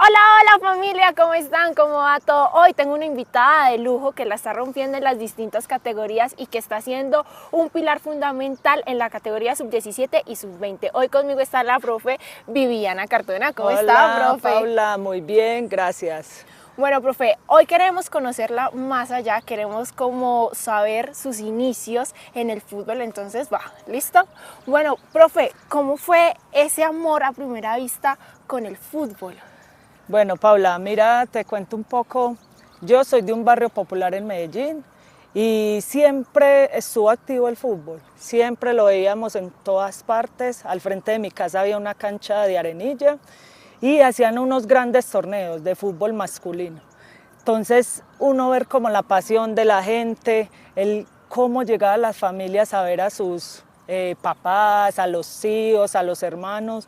Hola, hola familia, ¿cómo están? ¿Cómo va todo? Hoy tengo una invitada de lujo que la está rompiendo en las distintas categorías y que está siendo un pilar fundamental en la categoría sub-17 y sub-20. Hoy conmigo está la profe Viviana Cardona. ¿Cómo está, Hola, profe? Paula, muy bien, gracias. Bueno, profe, hoy queremos conocerla más allá, queremos como saber sus inicios en el fútbol, entonces va, ¿listo? Bueno, profe, ¿cómo fue ese amor a primera vista con el fútbol? Bueno, Paula, mira, te cuento un poco. Yo soy de un barrio popular en Medellín y siempre estuvo activo el fútbol. Siempre lo veíamos en todas partes. Al frente de mi casa había una cancha de arenilla y hacían unos grandes torneos de fútbol masculino. Entonces, uno ver como la pasión de la gente, el cómo llegaban las familias a ver a sus papás, a los tíos, a los hermanos.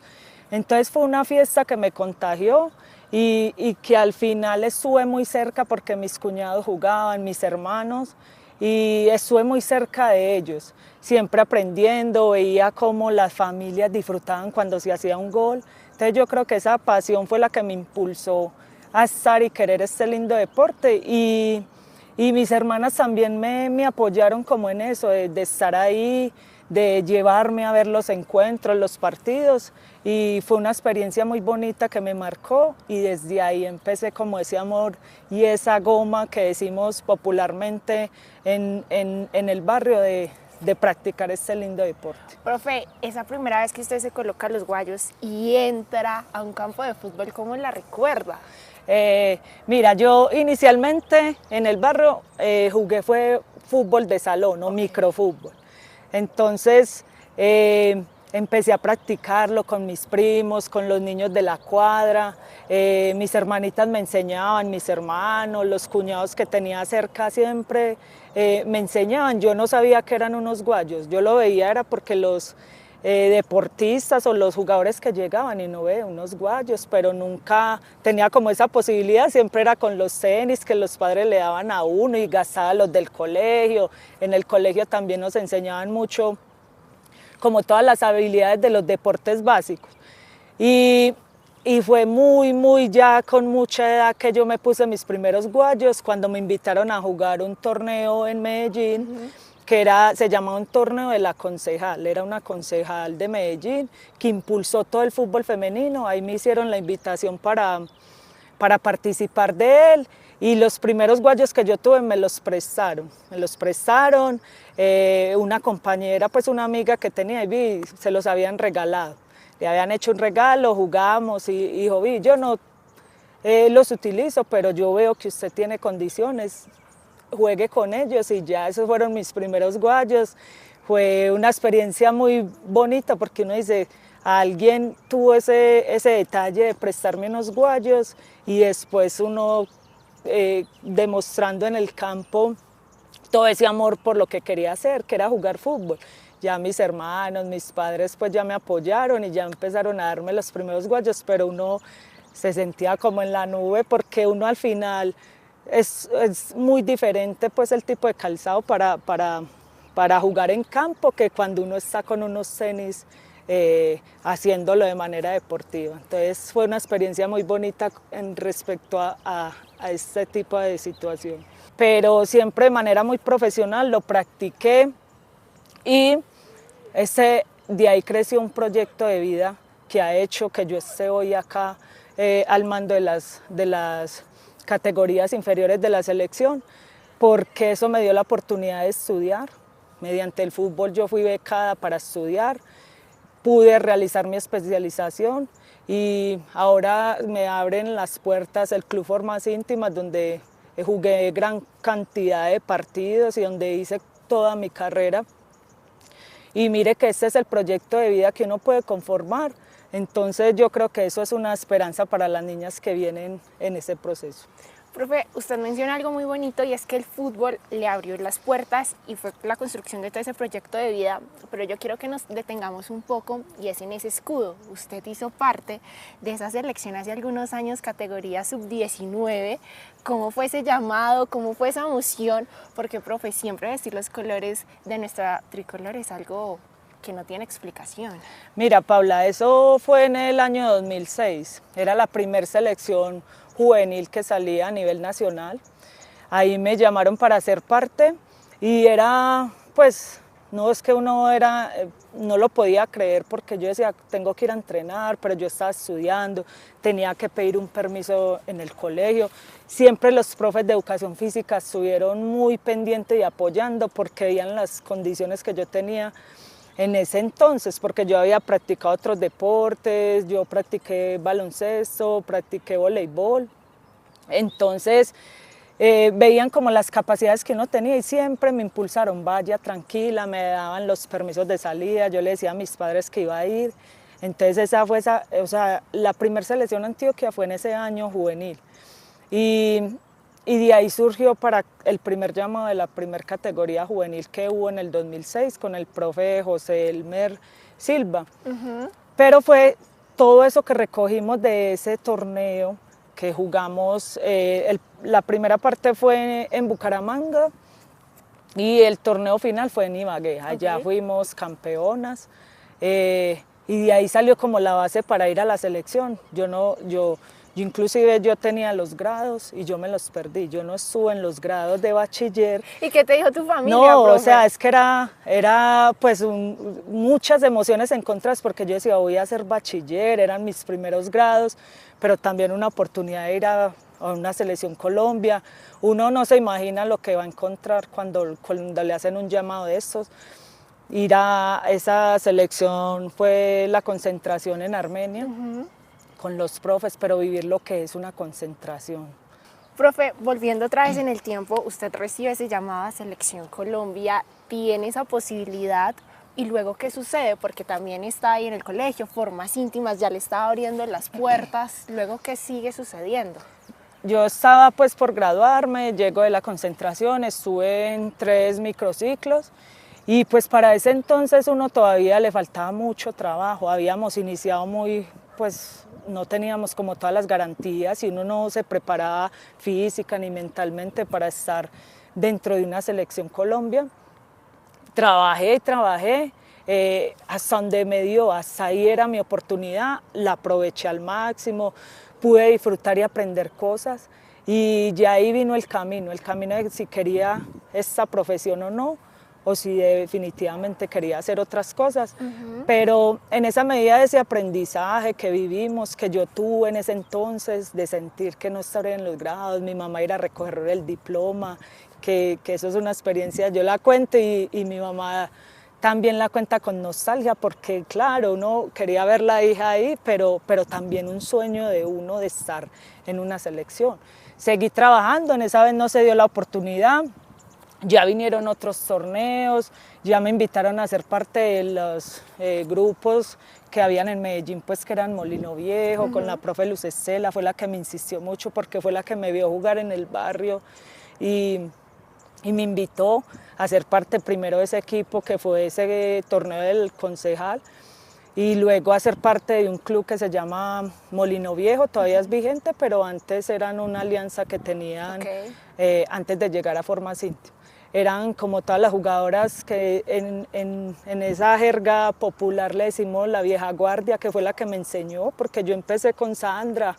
Entonces fue una fiesta que me contagió y que al final estuve muy cerca porque mis cuñados jugaban, mis hermanos, y estuve muy cerca de ellos, siempre aprendiendo, veía cómo las familias disfrutaban cuando se hacía un gol. Entonces yo creo que esa pasión fue la que me impulsó a estar y querer este lindo deporte y mis hermanas también me apoyaron como en eso, de estar ahí, de llevarme a ver los encuentros, los partidos, y fue una experiencia muy bonita que me marcó y desde ahí empecé como ese amor y esa goma que decimos popularmente en el barrio de practicar este lindo deporte. Profe, esa primera vez que usted se coloca los guayos y entra a un campo de fútbol, ¿cómo la recuerda? Mira, yo inicialmente en el barrio jugué fue fútbol de salón o microfútbol. Entonces empecé a practicarlo con mis primos, con los niños de la cuadra. Mis hermanitas me enseñaban, mis hermanos, los cuñados que tenía cerca siempre me enseñaban. Yo no sabía que eran unos guayos, yo lo veía era porque los deportistas o los jugadores que llegaban y no ve unos guayos, pero nunca tenía como esa posibilidad, siempre era con los tenis que los padres le daban a uno y gastaba los del colegio. En el colegio también nos enseñaban mucho como todas las habilidades de los deportes básicos. Y fue muy ya con mucha edad que yo me puse mis primeros guayos cuando me invitaron a jugar un torneo en Medellín, que se llamaba un torneo de la concejal, era una concejal de Medellín que impulsó todo el fútbol femenino. Ahí me hicieron la invitación para participar de él y los primeros guayos que yo tuve me los prestaron, una compañera, pues una amiga que tenía y se los habían regalado, le habían hecho un regalo, jugamos y dijo, yo no los utilizo, pero yo veo que usted tiene condiciones, juegue con ellos y ya esos fueron mis primeros guayos. Fue una experiencia muy bonita porque uno dice, alguien tuvo ese detalle de prestarme unos guayos y después uno demostrando en el campo todo ese amor por lo que quería hacer, que era jugar fútbol. Ya mis hermanos, mis padres pues ya me apoyaron y ya empezaron a darme los primeros guayos, pero uno se sentía como en la nube porque uno al final es muy diferente pues el tipo de calzado para jugar en campo que cuando uno está con unos tenis haciéndolo de manera deportiva. Entonces fue una experiencia muy bonita en respecto a este tipo de situación. Pero siempre de manera muy profesional lo practiqué y de ahí creció un proyecto de vida que ha hecho que yo esté hoy acá al mando de las categorías inferiores de la selección, porque eso me dio la oportunidad de estudiar. Mediante el fútbol yo fui becada para estudiar, pude realizar mi especialización y ahora me abren las puertas el Club Formas Íntimas, donde jugué gran cantidad de partidos y donde hice toda mi carrera. Y mire que este es el proyecto de vida que uno puede conformar. Entonces yo creo que eso es una esperanza para las niñas que vienen en ese proceso. Profe, usted menciona algo muy bonito y es que el fútbol le abrió las puertas y fue la construcción de todo ese proyecto de vida, pero yo quiero que nos detengamos un poco y es en ese escudo. Usted hizo parte de esa selección hace algunos años, categoría sub-19. ¿Cómo fue ese llamado? ¿Cómo fue esa emoción? Porque, profe, siempre vestir los colores de nuestra tricolor es algo que no tiene explicación. Mira, Paula, eso fue en el año 2006. Era la primera selección juvenil que salía a nivel nacional. Ahí me llamaron para ser parte y era, pues, no es que uno era, no lo podía creer porque yo decía, tengo que ir a entrenar, pero yo estaba estudiando, tenía que pedir un permiso en el colegio. Siempre los profes de educación física estuvieron muy pendientes y apoyando porque veían las condiciones que yo tenía en ese entonces, porque yo había practicado otros deportes, yo practiqué baloncesto, practiqué voleibol. Entonces, veían como las capacidades que uno tenía y siempre me impulsaron, vaya tranquila, me daban los permisos de salida, yo le decía a mis padres que iba a ir. Entonces esa fue o sea, la primera selección Antioquia fue en ese año juvenil. Y de ahí surgió para el primer llamado de la primera categoría juvenil que hubo en el 2006 con el profe José Elmer Silva. Pero fue todo eso que recogimos de ese torneo que jugamos, la primera parte fue en Bucaramanga y el torneo final fue en Ibagué. Allá fuimos campeonas y de ahí salió como la base para ir a la selección. Yo inclusive yo tenía los grados y yo me los perdí. Yo no estuve en los grados de bachiller. ¿Y qué te dijo tu familia, No, profe? o sea, es que era pues muchas emociones encontradas porque yo decía, voy a hacer bachiller, eran mis primeros grados, pero también una oportunidad de ir a una selección Colombia. Uno no se imagina lo que va a encontrar cuando le hacen un llamado de estos. Ir a esa selección fue la concentración en Armenia con los profes, pero vivir lo que es una concentración. Profe, volviendo otra vez en el tiempo, usted recibe ese llamado a Selección Colombia, tiene esa posibilidad y luego ¿qué sucede? Porque también está ahí en el colegio, formas íntimas, ya le estaba abriendo las puertas, luego ¿qué sigue sucediendo? Yo estaba pues por graduarme, llego de la concentración, estuve en 3 microciclos y pues para ese entonces uno todavía le faltaba mucho trabajo, habíamos iniciado pues no teníamos como todas las garantías y uno no se preparaba física ni mentalmente para estar dentro de una selección Colombia. Trabajé, hasta donde me dio, hasta ahí era mi oportunidad, la aproveché al máximo, pude disfrutar y aprender cosas y ya ahí vino el camino de si quería esta profesión o no, o si definitivamente quería hacer otras cosas, pero en esa medida de ese aprendizaje que vivimos, que yo tuve en ese entonces, de sentir que no estaría en los grados, mi mamá ir a recoger el diploma, que eso es una experiencia, yo la cuento y mi mamá también la cuenta con nostalgia, porque claro, uno quería ver la hija ahí, pero también un sueño de uno de estar en una selección. Seguí trabajando, en esa vez no se dio la oportunidad, ya vinieron otros torneos, ya me invitaron a ser parte de los grupos que habían en Medellín, pues que eran Molino Viejo, con la profe Luz Estela, fue la que me insistió mucho porque fue la que me vio jugar en el barrio y me invitó a ser parte primero de ese equipo que fue ese torneo del concejal y luego a ser parte de un club que se llama Molino Viejo, todavía es vigente, pero antes eran una alianza que tenían antes de llegar a Formas Íntimas. Eran como todas las jugadoras que en esa jerga popular le decimos la vieja guardia, que fue la que me enseñó, porque yo empecé con Sandra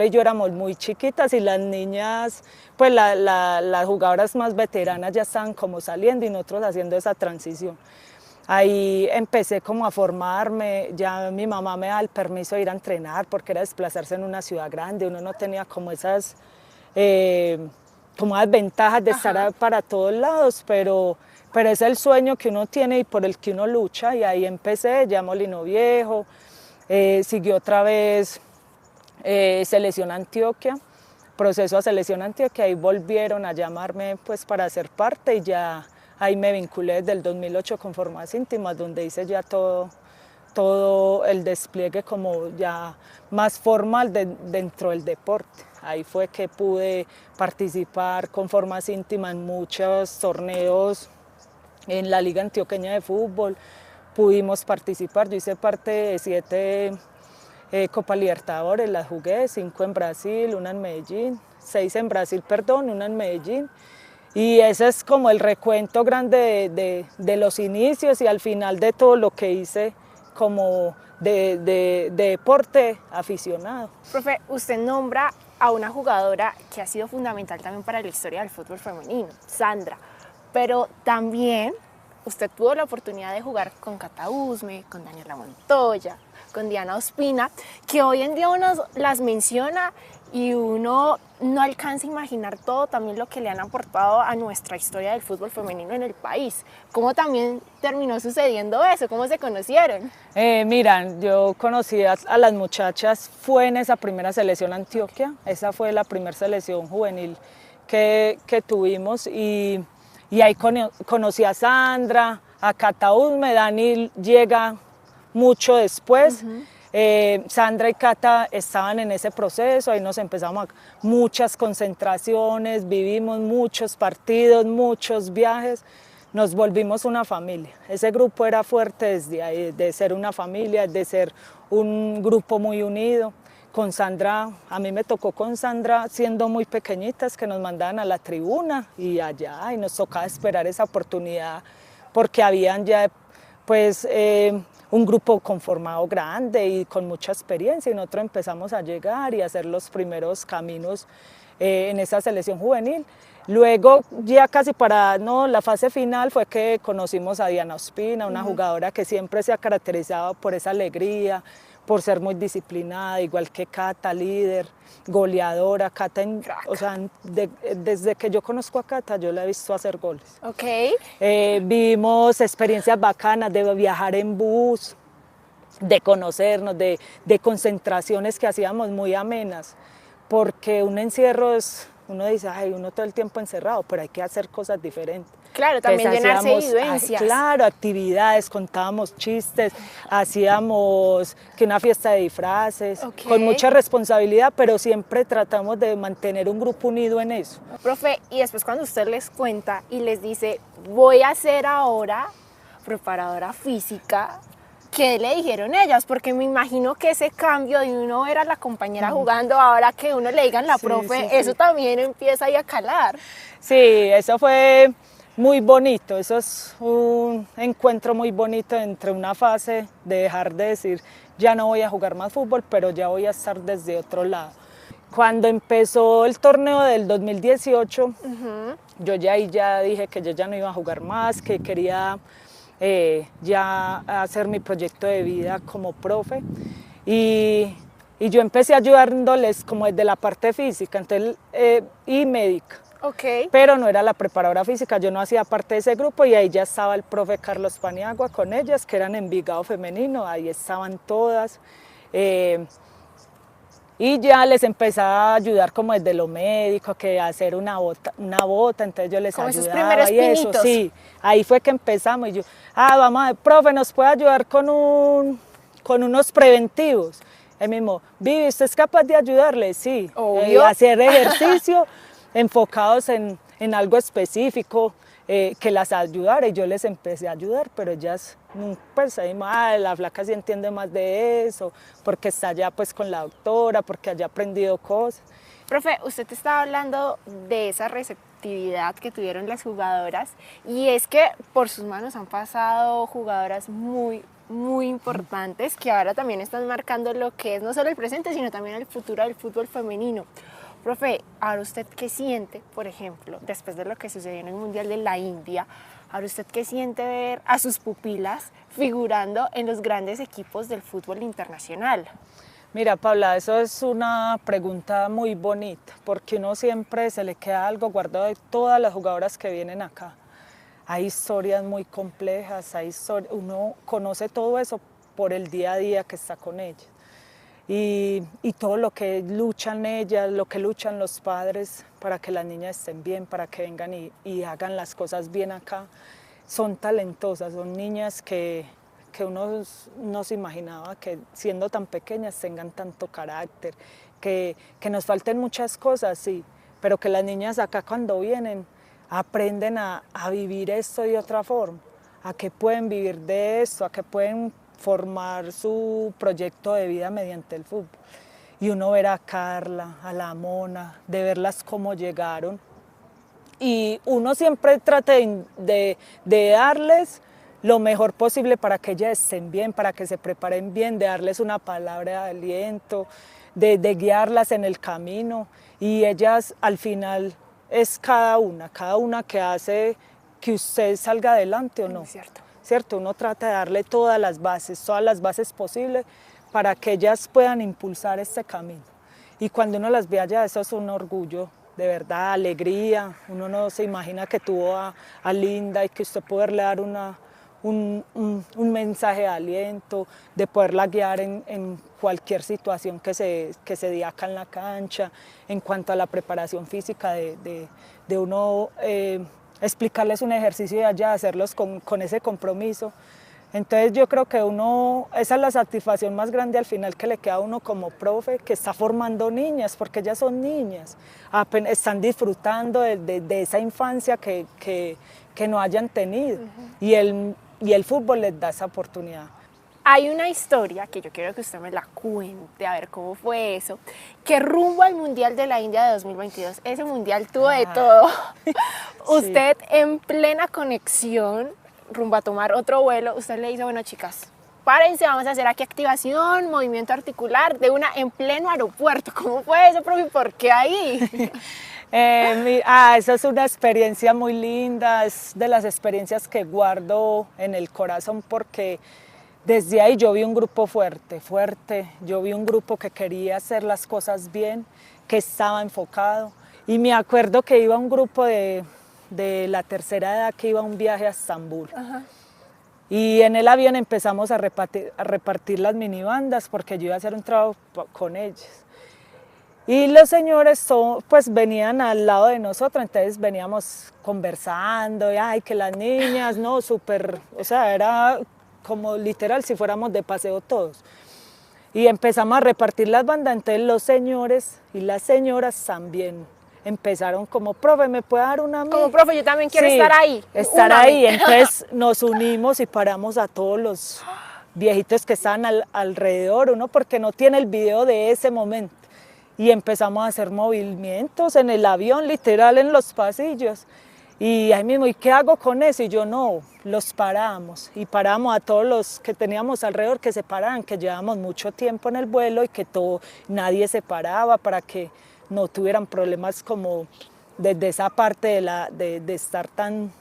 y yo éramos muy chiquitas y las niñas, pues las jugadoras más veteranas ya estaban como saliendo y nosotros haciendo esa transición. Ahí empecé como a formarme, ya mi mamá me da el permiso de ir a entrenar porque era desplazarse en una ciudad grande, uno no tenía como esas como las ventajas de estar para todos lados, pero es el sueño que uno tiene y por el que uno lucha y ahí empecé, ya Molino Viejo, siguió otra vez Selección Antioquia, proceso a Selección Antioquia, ahí volvieron a llamarme pues para ser parte y ya ahí me vinculé desde el 2008 con Formas Íntimas, donde hice ya todo el despliegue como ya más formal dentro del deporte. Ahí fue que pude participar con Formas Íntimas en muchos torneos en la Liga Antioqueña de Fútbol, pudimos participar, yo hice parte de 7 Copa Libertadores, las jugué, 5 en Brasil, una en Medellín, 6 en Brasil, perdón, una en Medellín, Y ese es como el recuento grande de los inicios y al final de todo lo que hice como de deporte aficionado. Profe, usted nombra a una jugadora que ha sido fundamental también para la historia del fútbol femenino, Sandra, pero también usted tuvo la oportunidad de jugar con Cata Usme, con Daniela Montoya, con Diana Ospina, que hoy en día uno las menciona y uno no alcanza a imaginar todo también lo que le han aportado a nuestra historia del fútbol femenino en el país. ¿Cómo también terminó sucediendo eso? ¿Cómo se conocieron? Mira, yo conocí a las muchachas, fue en esa primera selección Antioquia, esa fue la primera selección juvenil que tuvimos y ahí conocí a Sandra, a Cata Usme. Dani llega mucho después. Sandra y Cata estaban en ese proceso, ahí nos empezamos muchas concentraciones, vivimos muchos partidos, muchos viajes, nos volvimos una familia. Ese grupo era fuerte desde ahí, de ser una familia, de ser un grupo muy unido. Con Sandra, a mí me tocó con Sandra siendo muy pequeñitas que nos mandaban a la tribuna y allá y nos tocaba esperar esa oportunidad porque habían ya pues un grupo conformado grande y con mucha experiencia y nosotros empezamos a llegar y a hacer los primeros caminos en esa selección juvenil. Luego ya casi para la fase final fue que conocimos a Diana Ospina, una jugadora que siempre se ha caracterizado por esa alegría, por ser muy disciplinada, igual que Cata, líder, goleadora. Cata, o sea, desde que yo conozco a Cata, yo la he visto hacer goles. Okay. Vimos experiencias bacanas de viajar en bus, de conocernos, de concentraciones que hacíamos muy amenas, porque un encierro es, uno dice, ay, uno todo el tiempo encerrado, pero hay que hacer cosas diferentes. Claro, también llenarse de vivencias. Claro, actividades, contábamos chistes, hacíamos que una fiesta de disfraces, con mucha responsabilidad, pero siempre tratamos de mantener un grupo unido en eso. Profe, y después cuando usted les cuenta y les dice, voy a ser ahora preparadora física, ¿qué le dijeron ellas? Porque me imagino que ese cambio de uno ver a la compañera jugando, ahora que uno le digan la profe, eso también empieza ahí a calar. Sí, eso fue muy bonito, eso es un encuentro muy bonito entre una fase de dejar de decir, ya no voy a jugar más fútbol, pero ya voy a estar desde otro lado. Cuando empezó el torneo del 2018, yo ya dije que yo ya no iba a jugar más, que quería ya hacer mi proyecto de vida como profe y yo empecé ayudándoles como desde la parte física y médica. Pero no era la preparadora física, yo no hacía parte de ese grupo y ahí ya estaba el profe Carlos Paniagua con ellas, que eran Envigado femenino, ahí estaban todas. Y ya les empezaba a ayudar como desde lo médico, que hacer una bota, entonces yo les como ayudaba. Esos primeros y eso, pinitos. Sí, ahí fue que empezamos y yo, vamos a ver, profe, ¿nos puede ayudar con unos preventivos? Él mismo, Vivi, ¿usted es capaz de ayudarle? Sí, hacer ejercicio enfocados en algo específico que las ayudara y yo les empecé a ayudar, pero ellas pues ahí la flaca sí entiende más de eso, porque está allá pues con la doctora, porque haya aprendido cosas. Profe, usted estaba hablando de esa receptividad que tuvieron las jugadoras y es que por sus manos han pasado jugadoras muy importantes que ahora también están marcando lo que es no solo el presente, sino también el futuro del fútbol femenino. Profe, ahora usted qué siente, por ejemplo, después de lo que sucedió en el Mundial de la India, ahora usted qué siente ver a sus pupilas figurando en los grandes equipos del fútbol internacional. Mira, Paula, eso es una pregunta muy bonita, porque uno siempre se le queda algo guardado de todas las jugadoras que vienen acá. Hay historias muy complejas, uno conoce todo eso por el día a día que está con ellas. Y todo lo que luchan ellas, lo que luchan los padres para que las niñas estén bien, para que vengan y hagan las cosas bien acá, son talentosas, son niñas que uno no se imaginaba que siendo tan pequeñas tengan tanto carácter, que nos falten muchas cosas, sí, pero que las niñas acá cuando vienen aprenden a vivir esto de otra forma, a que pueden vivir de esto, a que pueden formar su proyecto de vida mediante el fútbol. Y uno ver a Carla, a la Mona, de verlas cómo llegaron y uno siempre trata de darles lo mejor posible para que ellas estén bien, para que se preparen bien, de darles una palabra de aliento, de guiarlas en el camino, y ellas al final es cada una que hace que usted salga adelante o no. Cierto. ¿Cierto? Uno trata de darle todas las bases posibles para que ellas puedan impulsar este camino. Y cuando uno las ve allá, eso es un orgullo, de verdad, alegría. Uno no se imagina que tuvo a Linda y que usted poderle dar un mensaje de aliento, de poderla guiar en cualquier situación que se dé acá en la cancha, en cuanto a la preparación física de uno explicarles un ejercicio y allá, hacerlos con ese compromiso. Entonces yo creo que esa es la satisfacción más grande al final que le queda a uno como profe, que está formando niñas, porque ellas son niñas, están disfrutando de esa infancia que no hayan tenido, y el fútbol les da esa oportunidad. Hay una historia que yo quiero que usted me la cuente, a ver cómo fue eso, que rumbo al Mundial de la India de 2022, ese Mundial tuvo de todo. Usted en plena conexión, rumbo a tomar otro vuelo, usted le dice, bueno chicas, párense, vamos a hacer aquí activación, movimiento articular, de una en pleno aeropuerto. ¿Cómo fue eso, profe? ¿Por qué ahí? Esa es una experiencia muy linda, es de las experiencias que guardo en el corazón, porque desde ahí yo vi un grupo fuerte, yo vi un grupo que quería hacer las cosas bien, que estaba enfocado, y me acuerdo que iba un grupo de la tercera edad que iba a un viaje a Estambul. Ajá. Y en el avión empezamos a repartir las minibandas, porque yo iba a hacer un trabajo con ellos. Y los señores pues venían al lado de nosotros, entonces veníamos conversando, y ay, que las niñas, no, súper, o sea, era como literal si fuéramos de paseo todos. Y empezamos a repartir las bandas, entonces los señores y las señoras también empezaron como, profe, ¿me puede dar una? Como, profe, yo también quiero estar ahí. Estar ahí, entonces nos unimos y paramos a todos los viejitos que estaban alrededor, uno porque no tiene el video de ese momento. Y empezamos a hacer movimientos en el avión, literal en los pasillos. Y ahí mismo, ¿y qué hago con eso? Y yo no, los paramos. Y paramos a todos los que teníamos alrededor que se pararan, que llevábamos mucho tiempo en el vuelo y que nadie se paraba para que no tuvieran problemas como desde esa parte de estar tan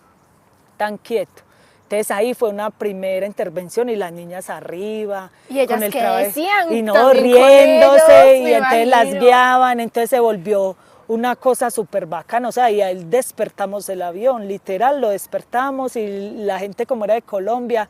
quieto. Entonces ahí fue una primera intervención y las niñas arriba. ¿Y ellas con el qué decían? Y no, riéndose, y entonces las guiaban, entonces se volvió una cosa súper bacana, o sea, y ahí despertamos el avión, literal, lo despertamos, y la gente como era de Colombia,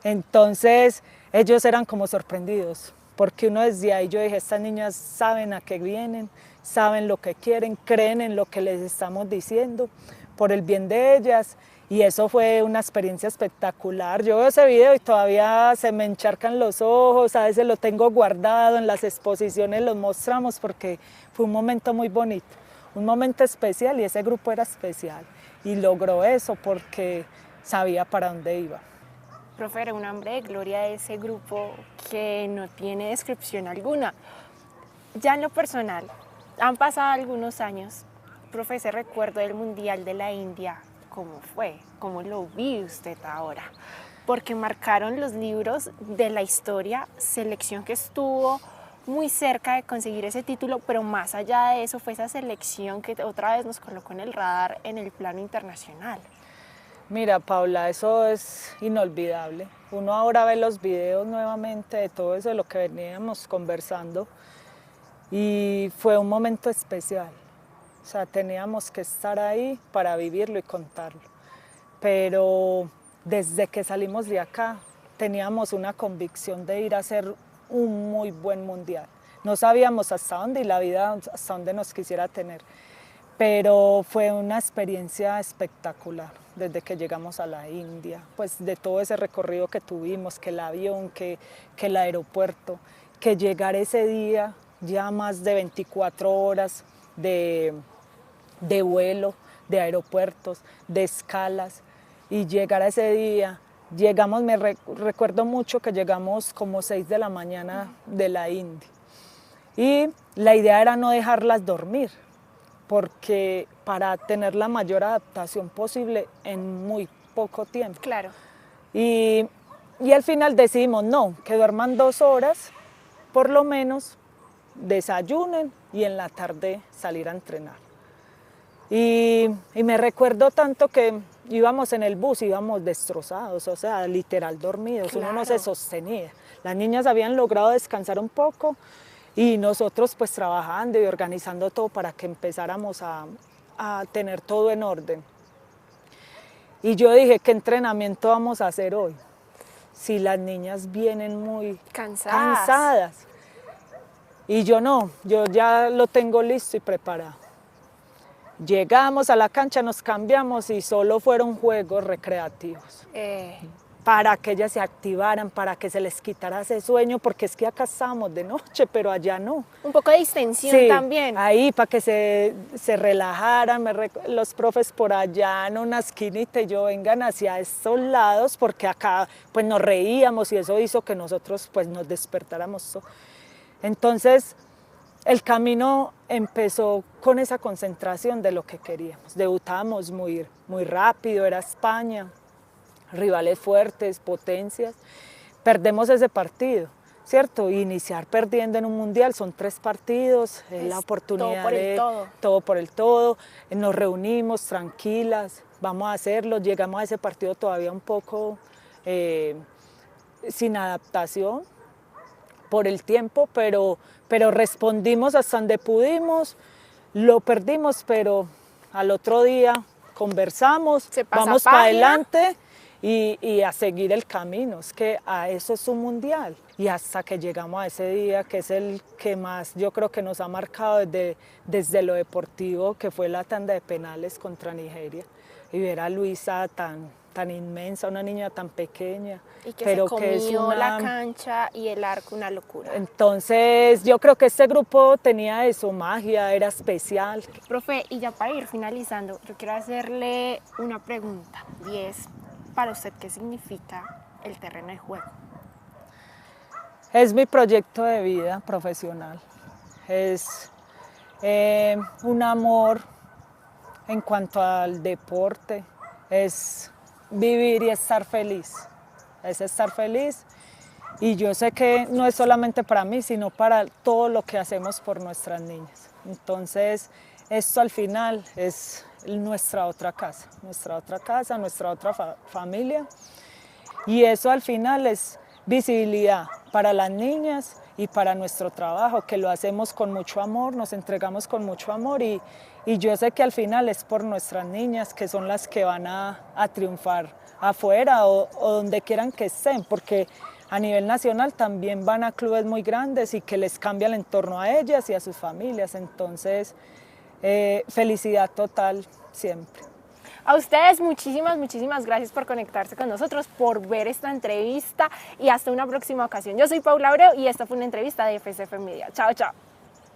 entonces ellos eran como sorprendidos, porque uno desde ahí, yo dije, estas niñas saben a qué vienen, saben lo que quieren, creen en lo que les estamos diciendo, por el bien de ellas, y eso fue una experiencia espectacular. Yo veo ese video y todavía se me encharcan los ojos, a veces lo tengo guardado, en las exposiciones los mostramos porque fue un momento muy bonito, un momento especial, y ese grupo era especial y logró eso porque sabía para dónde iba. Profe, era un hambre de gloria de ese grupo que no tiene descripción alguna. Ya en lo personal, han pasado algunos años, profe, ese recuerdo del Mundial de la India, ¿cómo fue? ¿Cómo lo vive usted ahora? Porque marcaron los libros de la historia, selección que estuvo muy cerca de conseguir ese título, pero más allá de eso fue esa selección que otra vez nos colocó en el radar en el plano internacional. Mira, Paula, eso es inolvidable. Uno ahora ve los videos nuevamente de todo eso, de lo que veníamos conversando, y fue un momento especial. O sea, teníamos que estar ahí para vivirlo y contarlo. Pero desde que salimos de acá, teníamos una convicción de ir a hacer un muy buen mundial. No sabíamos hasta dónde y la vida hasta dónde nos quisiera tener. Pero fue una experiencia espectacular desde que llegamos a la India, pues de todo ese recorrido que tuvimos, que el avión, que el aeropuerto, que llegar ese día, ya más de 24 horas de vuelo, de aeropuertos, de escalas, y llegar a ese día, llegamos, recuerdo mucho que llegamos como 6 de la mañana de la India, y la idea era no dejarlas dormir, porque para tener la mayor adaptación posible en muy poco tiempo. Claro. Y al final decidimos, no, que duerman 2 horas, por lo menos, desayunen y en la tarde salir a entrenar. Y me recuerdo tanto que íbamos en el bus, íbamos destrozados, o sea, literal dormidos, Claro. uno no se sostenía. Las niñas habían logrado descansar un poco y nosotros pues trabajando y organizando todo para que empezáramos a tener todo en orden. Y yo dije, ¿qué entrenamiento vamos a hacer hoy? Si las niñas vienen muy cansadas. Y yo no, yo ya lo tengo listo y preparado. Llegamos a la cancha, nos cambiamos y solo fueron juegos recreativos. Para que ellas se activaran, para que se les quitara ese sueño, porque es que acá estábamos de noche, pero allá no. Un poco de distensión Sí, también. ahí para que se relajaran, los profes por allá en una esquinita y yo vengan hacia estos lados, porque acá pues nos reíamos y eso hizo que nosotros pues nos despertáramos. Entonces el camino empezó con esa concentración de lo que queríamos. Debutábamos muy rápido, era España, rivales fuertes, potencias. Perdemos ese partido, ¿cierto? Iniciar perdiendo en un mundial son 3 partidos, es la oportunidad todo por el todo. Nos reunimos tranquilas, vamos a hacerlo. Llegamos a ese partido todavía un poco sin adaptación por el tiempo, pero respondimos hasta donde pudimos. Lo perdimos, pero al otro día conversamos, vamos para adelante y a seguir el camino. Es que a eso es un mundial. Y hasta que llegamos a ese día, que es el que más yo creo que nos ha marcado desde lo deportivo, que fue la tanda de penales contra Nigeria. Y ver a Luisa tan inmensa, una niña tan pequeña. Y que pero se comió que es la cancha y el arco, una locura. Entonces yo creo que este grupo tenía eso, magia, era especial. Profe, y ya para ir finalizando, yo quiero hacerle una pregunta, y es, para usted, ¿qué significa el terreno de juego? Es mi proyecto de vida profesional, es un amor en cuanto al deporte, es vivir y estar feliz, es estar feliz. Y yo sé que no es solamente para mí, sino para todo lo que hacemos por nuestras niñas. Entonces, esto al final es nuestra otra casa, nuestra otra familia. Y eso al final es visibilidad para las niñas y para nuestro trabajo, que lo hacemos con mucho amor, nos entregamos con mucho amor y yo sé que al final es por nuestras niñas, que son las que van a triunfar afuera o donde quieran que estén, porque a nivel nacional también van a clubes muy grandes y que les cambia el entorno a ellas y a sus familias. Entonces, felicidad total siempre. A ustedes muchísimas gracias por conectarse con nosotros, por ver esta entrevista y hasta una próxima ocasión. Yo soy Paula Abreu y esta fue una entrevista de FCF Media. Chao, chao.